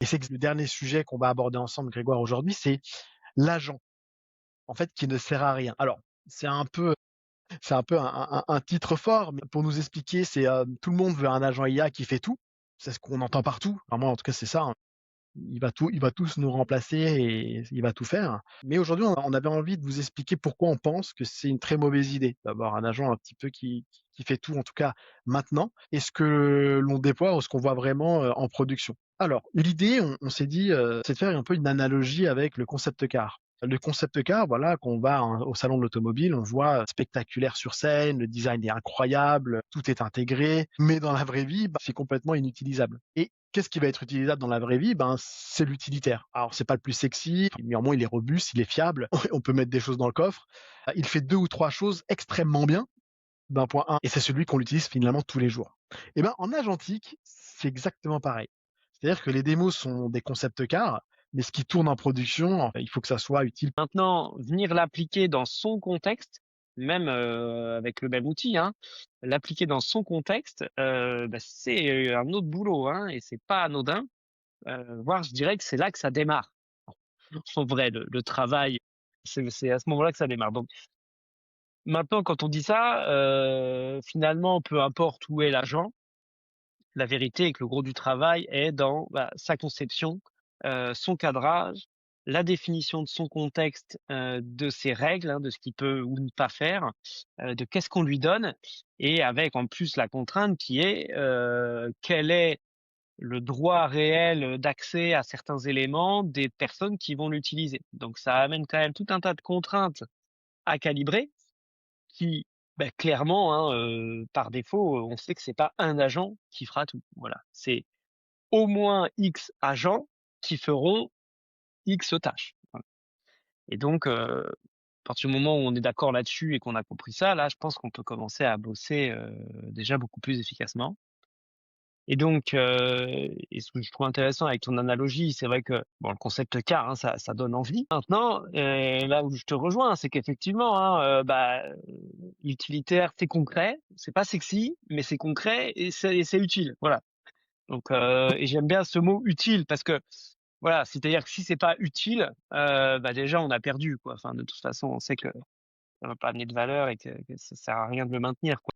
Et c'est le dernier sujet qu'on va aborder ensemble, Grégoire, aujourd'hui, c'est l'agent, en fait, qui ne sert à rien. Alors, c'est un peu c'est un peu un titre fort, mais pour nous expliquer, c'est, tout le monde veut un agent IA qui fait tout. C'est ce qu'on entend partout. Enfin, moi, en tout cas, c'est ça, hein. Il va tous nous remplacer et il va tout faire. Mais aujourd'hui, on avait envie de vous expliquer pourquoi on pense que c'est une très mauvaise idée d'avoir un agent un petit peu qui fait tout, en tout cas maintenant. Et ce que l'on déploie ou ce qu'on voit vraiment, en production. Alors, l'idée, on s'est dit, c'est de faire un peu une analogie avec le concept car. Le concept car, voilà, qu'on va au salon de l'automobile, on voit spectaculaire sur scène, le design est incroyable, tout est intégré, mais dans la vraie vie, c'est complètement inutilisable. Et qu'est-ce qui va être utilisable dans la vraie vie? Ben, c'est l'utilitaire. Alors, c'est pas le plus sexy, néanmoins, il est robuste, il est fiable, on peut mettre des choses dans le coffre. Il fait 2 ou 3 choses extrêmement bien d'un point A et c'est celui qu'on utilise finalement tous les jours. Et ben, en agentique, c'est exactement pareil. C'est-à-dire que les démos sont des concept cars, mais ce qui tourne en production, il faut que ça soit utile. Maintenant, venir l'appliquer dans son contexte, même avec le même outil, hein, l'appliquer dans son contexte, c'est un autre boulot, hein, et c'est pas anodin. Voire je dirais que c'est là que ça démarre. En vrai, le travail, c'est à ce moment-là que ça démarre. Donc maintenant, quand on dit ça, finalement, peu importe où est l'agent, la vérité est que le gros du travail est dans, sa conception, son cadrage, la définition de son contexte, de ses règles, hein, de ce qu'il peut ou ne pas faire, de qu'est-ce qu'on lui donne et avec en plus la contrainte qui est, quel est le droit réel, d'accès à certains éléments des personnes qui vont l'utiliser. Donc ça amène quand même tout un tas de contraintes à calibrer qui, clairement, hein, par défaut, on sait que c'est pas un agent qui fera tout. Voilà, c'est au moins X agents qui feront X tâches. Voilà. Et donc, à partir du moment où on est d'accord là-dessus et qu'on a compris ça, là, je pense qu'on peut commencer à bosser, déjà beaucoup plus efficacement. Et donc, et ce que je trouve intéressant avec ton analogie, c'est vrai que, bon, le concept car, hein, ça donne envie. Maintenant, là où je te rejoins, c'est qu'effectivement, hein, l'utilitaire, c'est concret, c'est pas sexy, mais c'est concret et c'est utile. Voilà. Donc, et j'aime bien ce mot utile parce que, voilà, c'est-à-dire que si c'est pas utile, déjà on a perdu, quoi. Enfin, de toute façon, on sait que ça va pas amener de valeur et que ça sert à rien de le maintenir, quoi.